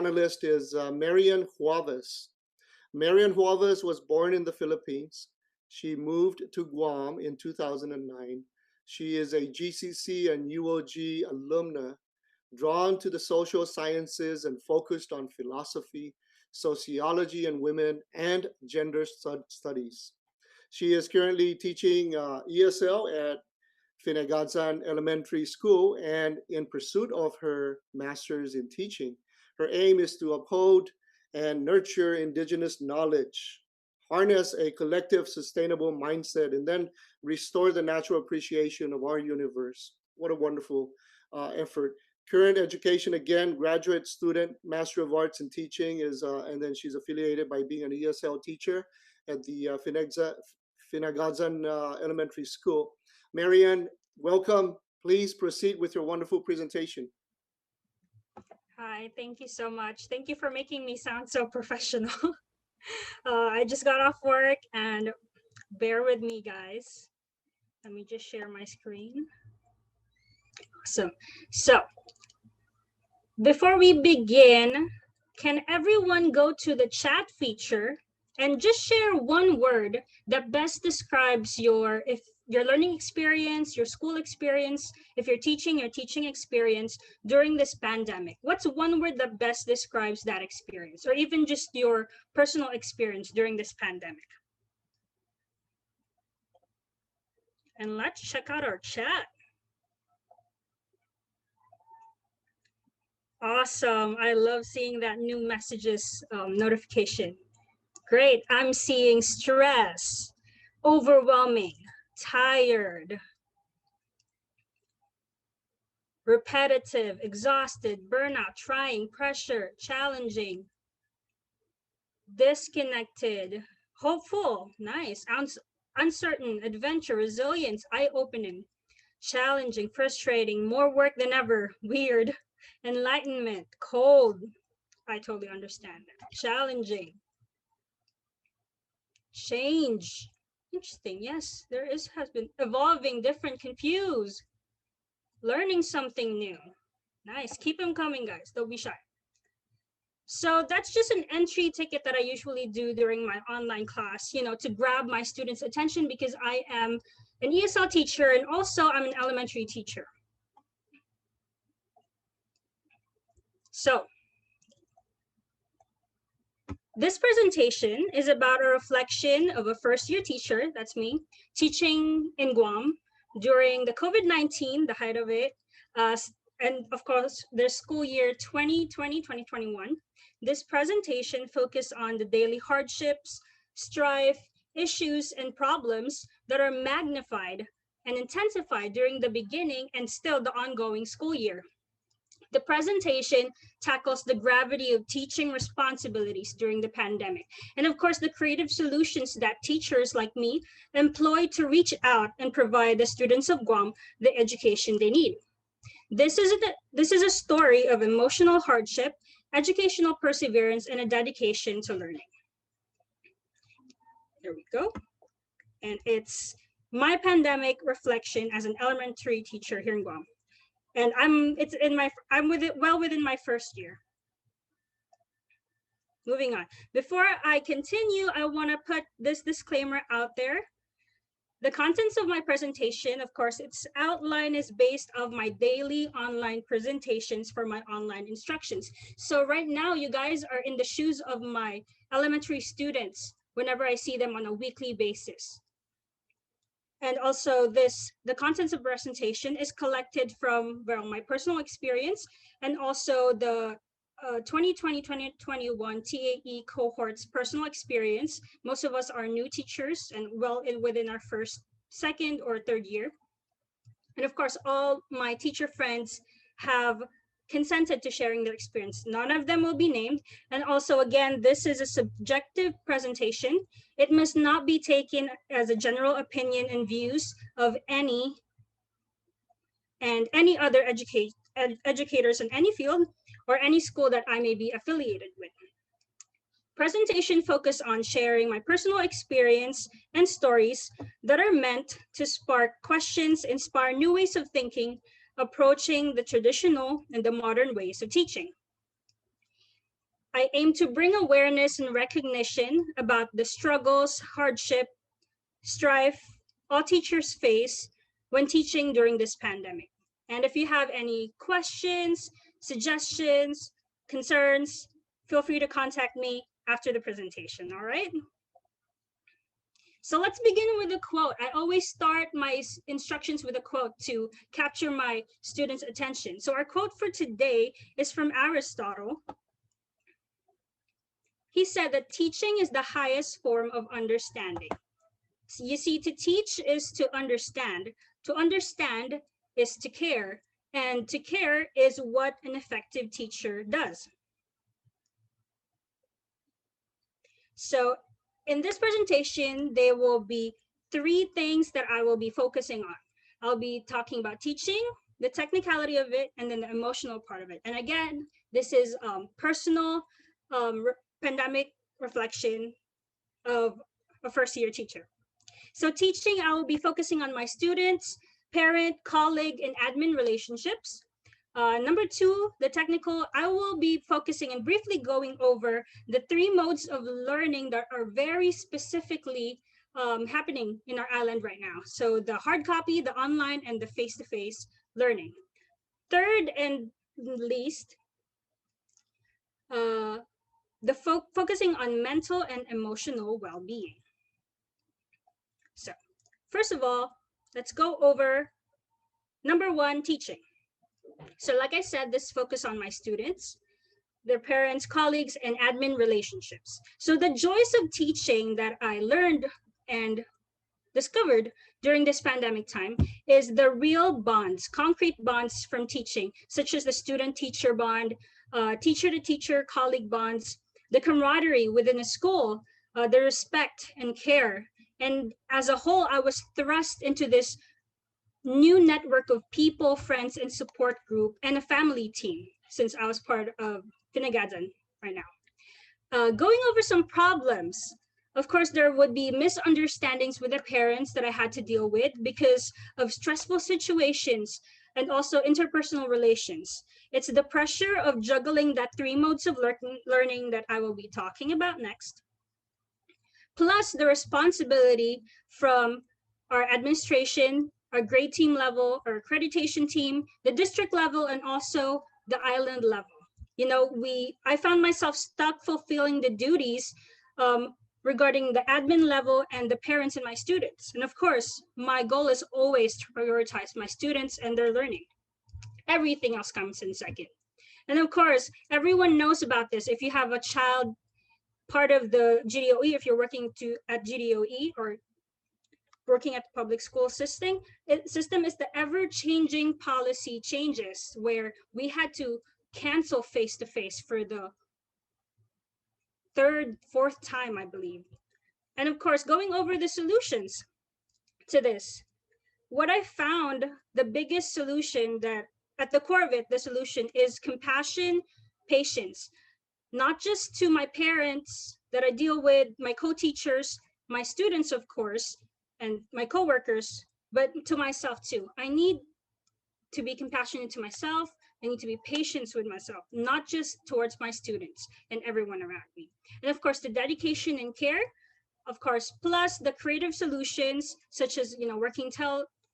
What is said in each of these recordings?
panelist is Marian Huavas. Marian Huavas was born in the Philippines. She moved to Guam in 2009. She is a GCC and UOG alumna, drawn to the social sciences and focused on philosophy, sociology and women, and gender studies. She is currently teaching ESL at Finagazan Elementary School and in pursuit of her master's in teaching. Her aim is to uphold and nurture indigenous knowledge, harness a collective sustainable mindset, and then restore the natural appreciation of our universe. What a wonderful effort. Current education, again, graduate student, Master of Arts in Teaching, and then she's affiliated by being an ESL teacher at the Finagazan Elementary School. Marian, welcome. Please proceed with your wonderful presentation. Hi, thank you so much. Thank you for making me sound so professional. I just got off work and bear with me, guys. Let me just share my screen. Awesome. So before we begin, can everyone go to the chat feature and just share one word that best describes your learning experience, your school experience, if you're teaching, your teaching experience during this pandemic? What's one word that best describes that experience, or even just your personal experience during this pandemic? And let's check out our chat. Awesome. I love seeing that new messages notification. Great. I'm seeing stress, overwhelming, tired, repetitive, exhausted, burnout, trying, pressure, challenging, disconnected, hopeful, nice, uncertain, adventure, resilience, eye-opening, challenging, frustrating, more work than ever, weird, enlightenment, cold. I totally understand that. Challenging, change. Interesting. Yes, has been evolving, different, confused, learning something new. Nice. Keep them coming, guys. Don't be shy. So that's just an entry ticket that I usually do during my online class, to grab my students' attention, because I am an ESL teacher and also I'm an elementary teacher. So this presentation is about a reflection of a first-year teacher, that's me, teaching in Guam during the COVID-19, the height of it, and of course, the school year 2020-2021. This presentation focused on the daily hardships, strife, issues, and problems that are magnified and intensified during the beginning and still the ongoing school year. The presentation tackles the gravity of teaching responsibilities during the pandemic, and of course, the creative solutions that teachers like me employ to reach out and provide the students of Guam the education they need. This is a story of emotional hardship, educational perseverance, and a dedication to learning. There we go. And it's my pandemic reflection as an elementary teacher here in Guam. And I'm well within my first year. Moving on. Before I continue, I want to put this disclaimer out there. The contents of my presentation, of course, its outline is based on my daily online presentations for my online instructions. So right now, you guys are in the shoes of my elementary students whenever I see them on a weekly basis. And also the contents of presentation is collected from my personal experience and also the 2020-2021 TAE cohort's personal experience. Most of us are new teachers and within our first, second, or third year. And of course, all my teacher friends have consented to sharing their experience. None of them will be named. And also, again, this is a subjective presentation. It must not be taken as a general opinion and views of any other educators in any field or any school that I may be affiliated with. Presentation focus on sharing my personal experience and stories that are meant to spark questions, inspire new ways of thinking, approaching the traditional and the modern ways of teaching. I aim to bring awareness and recognition about the struggles, hardship, strife all teachers face when teaching during this pandemic. And if you have any questions, suggestions, concerns, feel free to contact me after the presentation, all right? So let's begin with a quote. I always start my instructions with a quote to capture my students' attention. So our quote for today is from Aristotle. He said that teaching is the highest form of understanding. You see, to teach is to understand. To understand is to care. And to care is what an effective teacher does. So in this presentation, there will be 3 things that I will be focusing on. I'll be talking about teaching, the technicality of it, and then the emotional part of it. And again, this is personal pandemic reflection of a first-year teacher. So teaching, I will be focusing on my students, parent, colleague, and admin relationships. Number 2, the technical, I will be focusing and briefly going over the 3 modes of learning that are very specifically happening in our island right now. So the hard copy, the online, and the face-to-face learning. Third and least, focusing on mental and emotional well-being. So first of all, let's go over number 1, teaching. So like I said, this focus on my students, their parents, colleagues, and admin relationships. So the joys of teaching that I learned and discovered during this pandemic time is the real bonds, concrete bonds from teaching, such as the student-teacher bond, teacher-to-teacher colleague bonds, the camaraderie within a school, the respect and care. And as a whole, I was thrust into this new network of people, friends, and support group, and a family team, since I was part of Pinagadzan right now. Going over some problems, of course, there would be misunderstandings with the parents that I had to deal with because of stressful situations and also interpersonal relations. It's the pressure of juggling that 3 modes of learning that I will be talking about next, plus the responsibility from our administration, our grade team level, our accreditation team, the district level, and also the island level. You know, I found myself stuck fulfilling the duties regarding the admin level and the parents and my students. And of course, my goal is always to prioritize my students and their learning. Everything else comes in second. And of course, everyone knows about this. If you have a child part of the GDOE, if you're working at GDOE or working at the public school system is the ever-changing policy changes where we had to cancel face-to-face for the 3rd, 4th time, I believe. And of course, going over the solutions to this, what I found, the biggest solution that at the core of it, the solution is compassion, patience, not just to my parents that I deal with, my co-teachers, my students, of course, and my coworkers, but to myself too. I need to be compassionate to myself. I need to be patient with myself, not just towards my students and everyone around me. And of course, the dedication and care, of course, plus the creative solutions, such as, working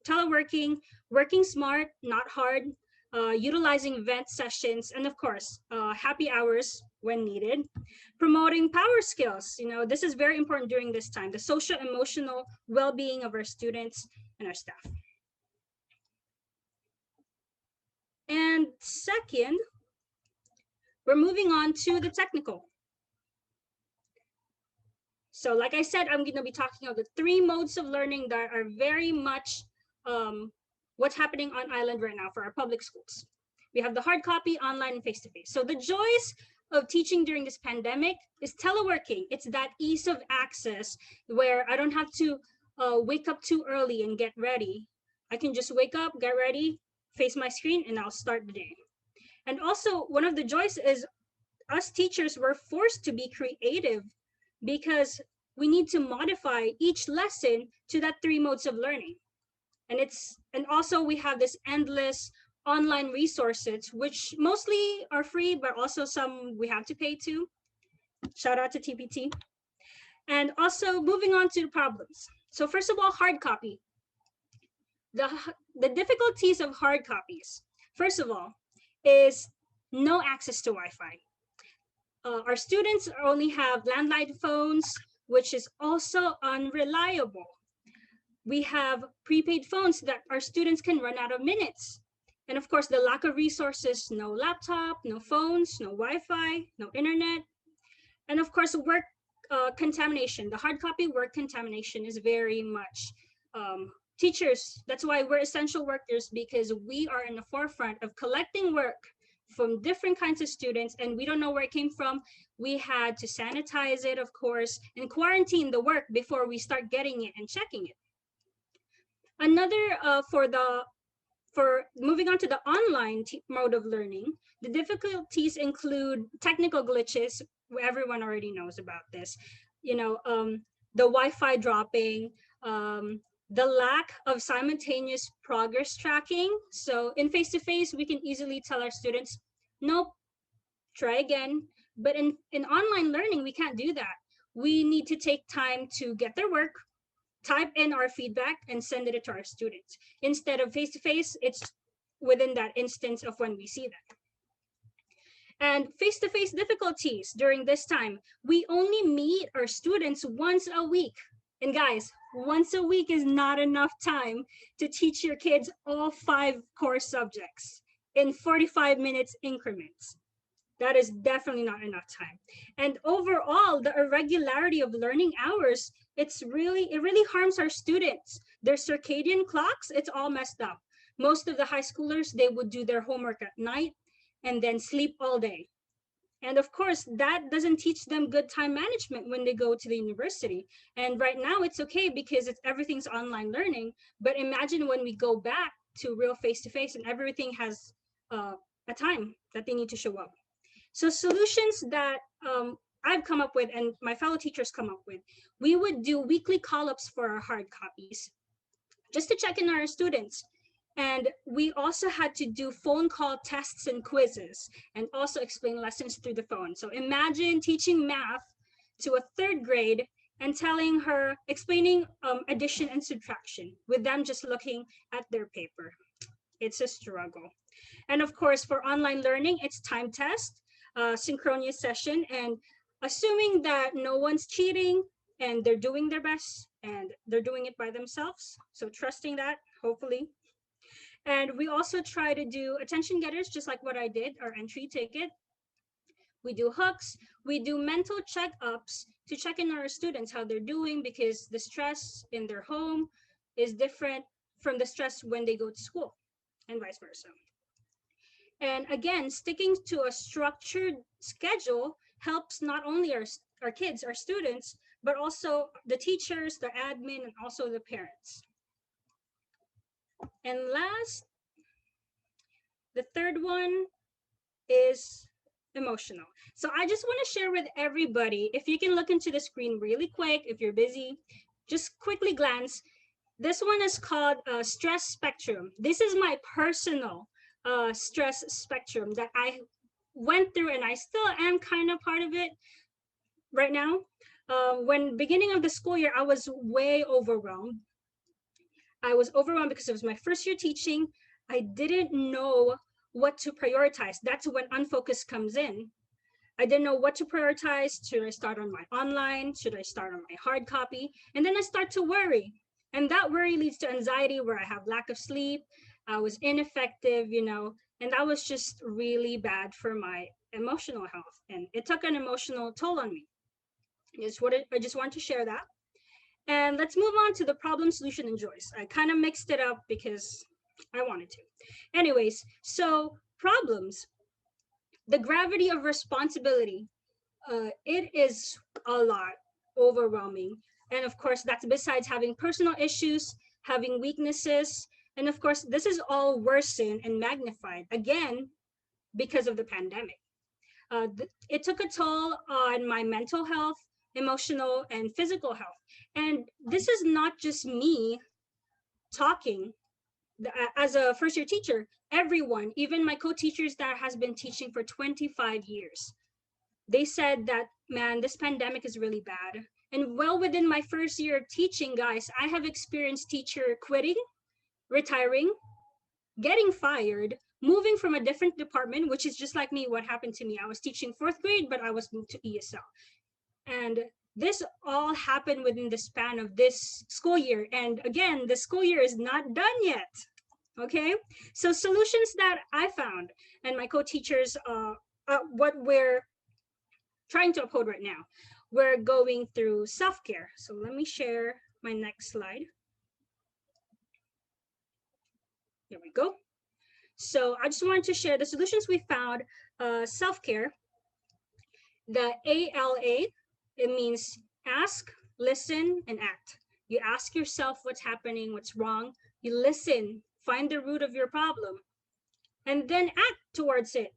teleworking, working smart, not hard, utilizing event sessions, and of course, happy hours when needed. Promoting power skills, this is very important during this time, the social emotional well-being of our students and our staff. And second, we're moving on to the technical. So like I said, I'm going to be talking about the 3 modes of learning that are very much what's happening on island right now for our public schools. We have the hard copy, online, and face-to-face. So the joys of teaching during this pandemic is teleworking. It's that ease of access where I don't have to wake up too early and get ready. I can just wake up, get ready, face my screen, and I'll start the day. And also, one of the joys is us teachers were forced to be creative because we need to modify each lesson to that 3 modes of learning. And also we have this endless online resources, which mostly are free, but also some we have to pay to. Shout out to TPT. And also moving on to the problems. So first of all, hard copy. The difficulties of hard copies, first of all, is no access to Wi-Fi. Our students only have landline phones, which is also unreliable. We have prepaid phones that our students can run out of minutes. And of course, the lack of resources, no laptop, no phones, no Wi-Fi, no internet. And of course, work contamination. The hard copy work contamination is very much teachers. That's why we're essential workers, because we are in the forefront of collecting work from different kinds of students, and we don't know where it came from. We had to sanitize it, of course, and quarantine the work before we start getting it and checking it. Another for moving on to the online mode of learning, the difficulties include technical glitches. Everyone already knows about this. The Wi-Fi dropping, the lack of simultaneous progress tracking. So in face-to-face, we can easily tell our students, nope, try again. But in online learning, we can't do that. We need to take time to get their work, type in our feedback, and send it to our students. Instead of face-to-face, it's within that instance of when we see them. And face-to-face difficulties during this time, we only meet our students once a week. And guys, once a week is not enough time to teach your kids all 5 core subjects in 45 minutes increments. That is definitely not enough time. And overall, the irregularity of learning hours, it really harms our students. Their circadian clocks, it's all messed up. Most of the high schoolers, they would do their homework at night and then sleep all day. And of course, that doesn't teach them good time management when they go to the university. And right now it's okay because everything's online learning. But imagine when we go back to real face-to-face and everything has a time that they need to show up. So solutions that I've come up with and my fellow teachers come up with, we would do weekly call-ups for our hard copies just to check in our students. And we also had to do phone call tests and quizzes and also explain lessons through the phone. So imagine teaching math to a 3rd grade and explaining addition and subtraction with them just looking at their paper. It's a struggle. And of course, for online learning, it's time test, synchronous session, and assuming that no one's cheating and they're doing their best and they're doing it by themselves. So trusting that, hopefully. And we also try to do attention getters, just like what I did, our entry ticket. We do hooks. We do mental checkups to check in our students, how they're doing, because the stress in their home is different from the stress when they go to school and vice versa. And again, sticking to a structured schedule helps not only our kids, our students, but also the teachers, the admin, and also the parents. And last, the 3rd one is emotional. So I just want to share with everybody, if you can look into the screen really quick, if you're busy, just quickly glance. This one is called stress spectrum. This is my personal stress spectrum that I went through, and I still am kind of part of it right now. When beginning of the school year, I was way overwhelmed. I was overwhelmed because it was my first year teaching. I didn't know what to prioritize. That's when unfocus comes in. I didn't know what to prioritize. Should I start on my online? Should I start on my hard copy? And then I start to worry. And that worry leads to anxiety, where I have lack of sleep. I was ineffective, and that was just really bad for my emotional health. And it took an emotional toll on me. I just wanted to share that. And let's move on to the problem, solution, and joys. I kind of mixed it up because I wanted to. Anyways, so problems. The gravity of responsibility. It is a lot, overwhelming. And of course, that's besides having personal issues, having weaknesses. And of course, this is all worsened and magnified, again, because of the pandemic. It took a toll on my mental health, emotional, and physical health. And this is not just me talking. as a first year teacher, everyone, even my co-teachers that has been teaching for 25 years, they said that, man, this pandemic is really bad. And well within my first year of teaching, guys, I have experienced teacher quitting, retiring, getting fired, moving from a different department, which is just like me, what happened to me. I was teaching fourth grade, but I was moved to ESL. And this all happened within the span of this school year. And again, the school year is not done yet. Okay, so solutions that I found and my co-teachers, what we're trying to uphold right now, we're going through self-care. So let me share my next slide. Here we go. So I just wanted to share the solutions we found. Self-care, the ALA, it means ask, listen, and act. You ask yourself what's happening, what's wrong. You listen, find the root of your problem, and then act towards it.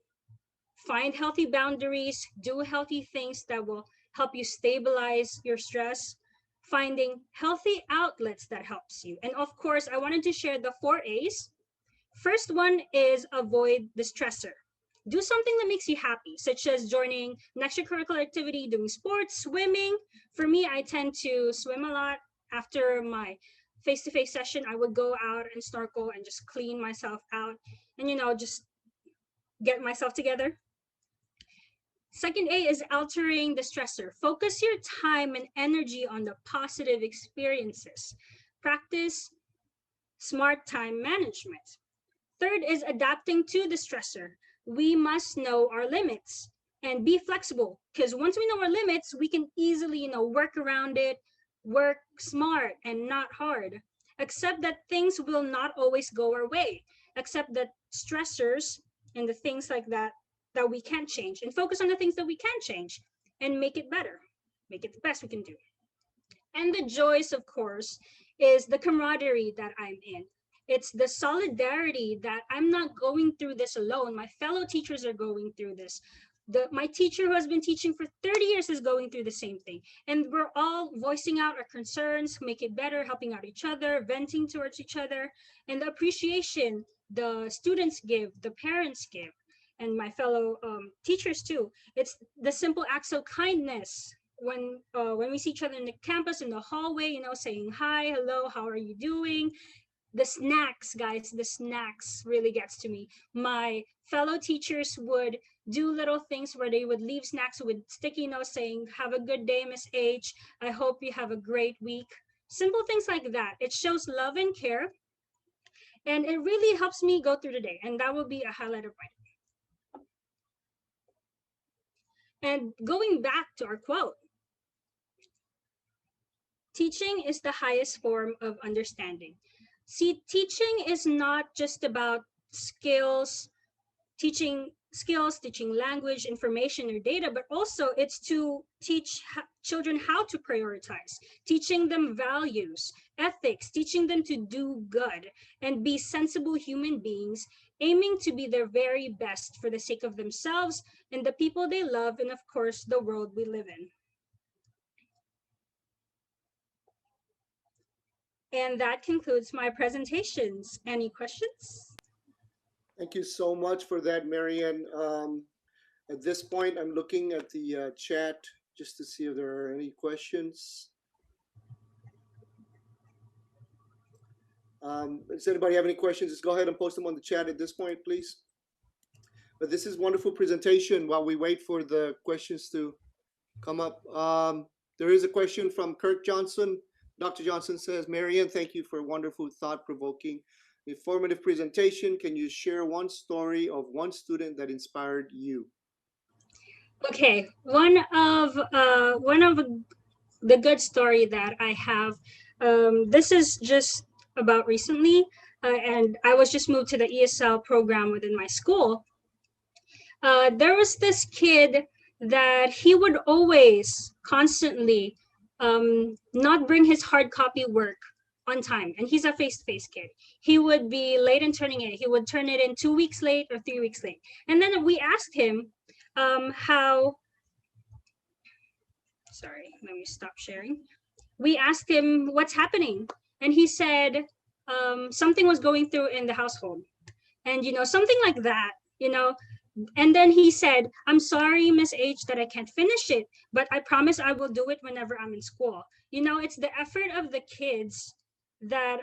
Find healthy boundaries, do healthy things that will help you stabilize your stress, finding healthy outlets that helps you. And of course, I wanted to share the 4 A's. First one is avoid the stressor. Do something that makes you happy, such as joining an extracurricular activity, doing sports, swimming. For me, I tend to swim a lot. After my face-to-face session, I would go out and snorkel and just clean myself out and, just get myself together. Second A is altering the stressor. Focus your time and energy on the positive experiences. Practice smart time management. Third is adapting to the stressor. We must know our limits and be flexible, because once we know our limits, we can easily, work around it, work smart and not hard. Accept that things will not always go our way. Accept that stressors and the things like that we can't change, and focus on the things that we can change and make it better, make it the best we can do. And the joys, of course, is the camaraderie that I'm in. It's the solidarity that I'm not going through this alone. My fellow teachers are going through this. My teacher who has been teaching for 30 years is going through the same thing. And we're all voicing out our concerns, make it better, helping out each other, venting towards each other. And the appreciation the students give, the parents give, and my fellow teachers too. It's the simple acts of kindness when we see each other in the campus, in the hallway, saying hi, hello, how are you doing? The snacks, guys, the snacks really gets to me. My fellow teachers would do little things where they would leave snacks with sticky notes saying, have a good day, Miss H. I hope you have a great week. Simple things like that. It shows love and care. And it really helps me go through the day. And that will be a highlight of mine. And going back to our quote, teaching is the highest form of understanding. See, teaching is not just about skills, teaching language, information, or data, but also it's to teach children how to prioritize, teaching them values, ethics, teaching them to do good and be sensible human beings, aiming to be their very best for the sake of themselves and the people they love, and of course, the world we live in. And that concludes my presentations. Any questions? Thank you so much for that, Marian. At this point, I'm looking at the chat just to see if there are any questions. Does anybody have any questions? Just go ahead and post them on the chat at this point, please. But this is a wonderful presentation while we wait for the questions to come up. There is a question from Kirk Johnson. Dr. Johnson says, Marian, thank you for a wonderful, thought-provoking, informative presentation. Can you share one story of one student that inspired you? Okay, one of the good story that I have, this is just about recently, and I was just moved to the ESL program within my school. There was this kid that he would always constantly not bring his hard copy work on time, and he's a face-to-face kid. He would be late in turning it. He would turn it in 2 weeks late or 3 weeks late. And then we asked him sorry, let me stop sharing. We asked him what's happening, and he said, something was going through in the household, and something like that. You know, and then he said, "I'm sorry, Miss H, that I can't finish it, but I promise I will do it whenever I'm in school." It's the effort of the kids that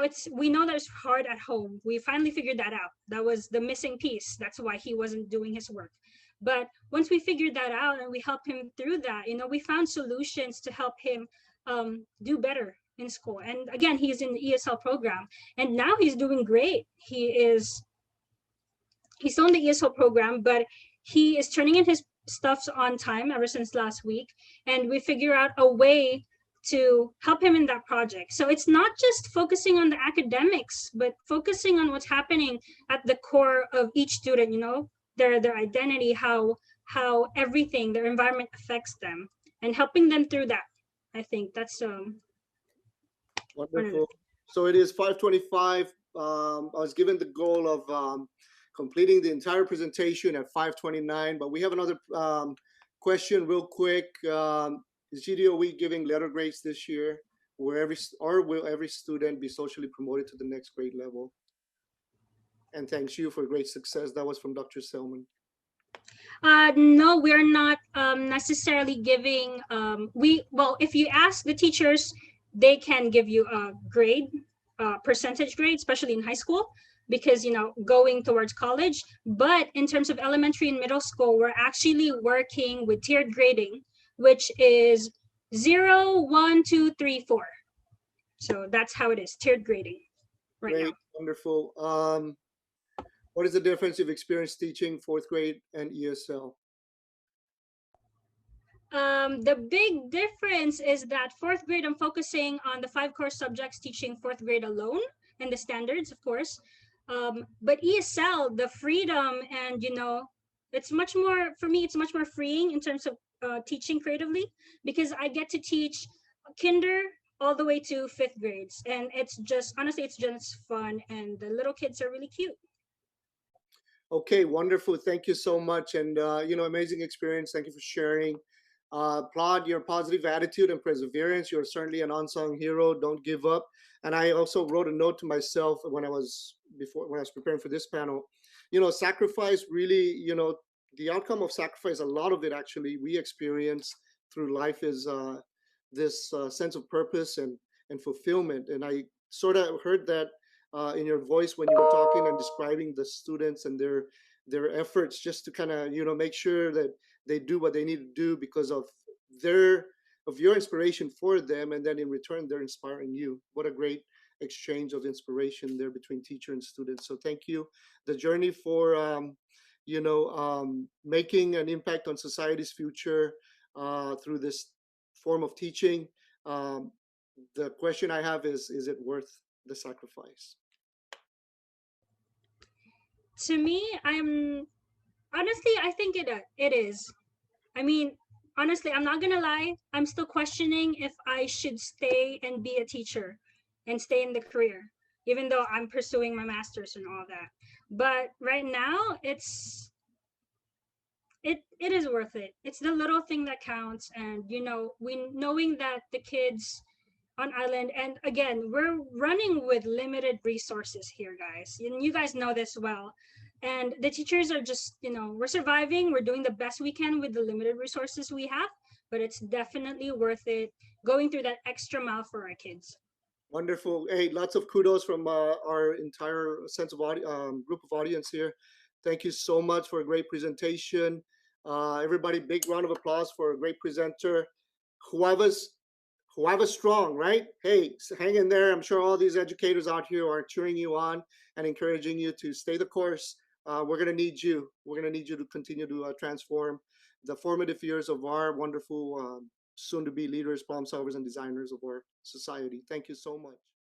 it's we know that it's hard at home. We finally figured that out. That was the missing piece. That's why he wasn't doing his work. But once we figured that out and we helped him through that, we found solutions to help him do better in school. And again, he's in the ESL program, and now he's doing great. He's still in the ESL program, but he is turning in his stuffs on time ever since last week. And we figure out a way to help him in that project. So it's not just focusing on the academics, but focusing on what's happening at the core of each student, their identity, how everything, their environment affects them, and helping them through that. I think that's Wonderful. So it is 5:25. I was given the goal of completing the entire presentation at 5:29, but we have another question real quick. Is GDOE giving letter grades this year, or will every student be socially promoted to the next grade level? And thanks you for great success. That was from Dr. Selman. No, we're not necessarily giving. If you ask the teachers, they can give you a grade, percentage grade, especially in high school, because going towards college. But in terms of elementary and middle school, we're actually working with tiered grading, which is 0, 1, 2, 3, 4. So that's how it is, tiered grading right Great, now. wonderful. What is the difference you've experienced teaching fourth grade and ESL? The big difference is that fourth grade, I'm focusing on the 5 core subjects, teaching fourth grade alone, and the standards, of course. But ESL, the freedom, and it's much more, for me, it's much more freeing in terms of teaching creatively, because I get to teach kinder all the way to 5th grades. And it's just, honestly, it's just fun. And the little kids are really cute. Okay, wonderful. Thank you so much. And, amazing experience. Thank you for sharing. Applaud your positive attitude and perseverance. You're certainly an unsung hero. Don't give up. And I also wrote a note to myself when I was preparing for this panel. Sacrifice really, the outcome of sacrifice, a lot of it actually we experience through life is this sense of purpose and fulfillment. And I sort of heard that in your voice when you were talking and describing the students and their efforts just to kind of make sure that they do what they need to do because of your inspiration for them, and then in return they're inspiring you. What a great exchange of inspiration there between teacher and student. So thank you. The journey for making an impact on society's future through this form of teaching. The question I have is it worth the sacrifice? To me, I think it is. I mean, honestly, I'm not gonna lie. I'm still questioning if I should stay and be a teacher and stay in the career, even though I'm pursuing my master's and all that. But right now, it is worth it. It's the little thing that counts, and we knowing that the kids on island, and again, we're running with limited resources here, guys, and you guys know this well. And the teachers are just, we're surviving, we're doing the best we can with the limited resources we have, but it's definitely worth it going through that extra mile for our kids. Wonderful. Hey, lots of kudos from our entire group of audience here. Thank you so much for a great presentation. Everybody, big round of applause for a great presenter. Huavas strong, right? Hey, hang in there. I'm sure all these educators out here are cheering you on and encouraging you to stay the course. We're going to need you. We're going to need you to continue to transform the formative years of our wonderful soon-to-be leaders, problem solvers, and designers of our society. Thank you so much.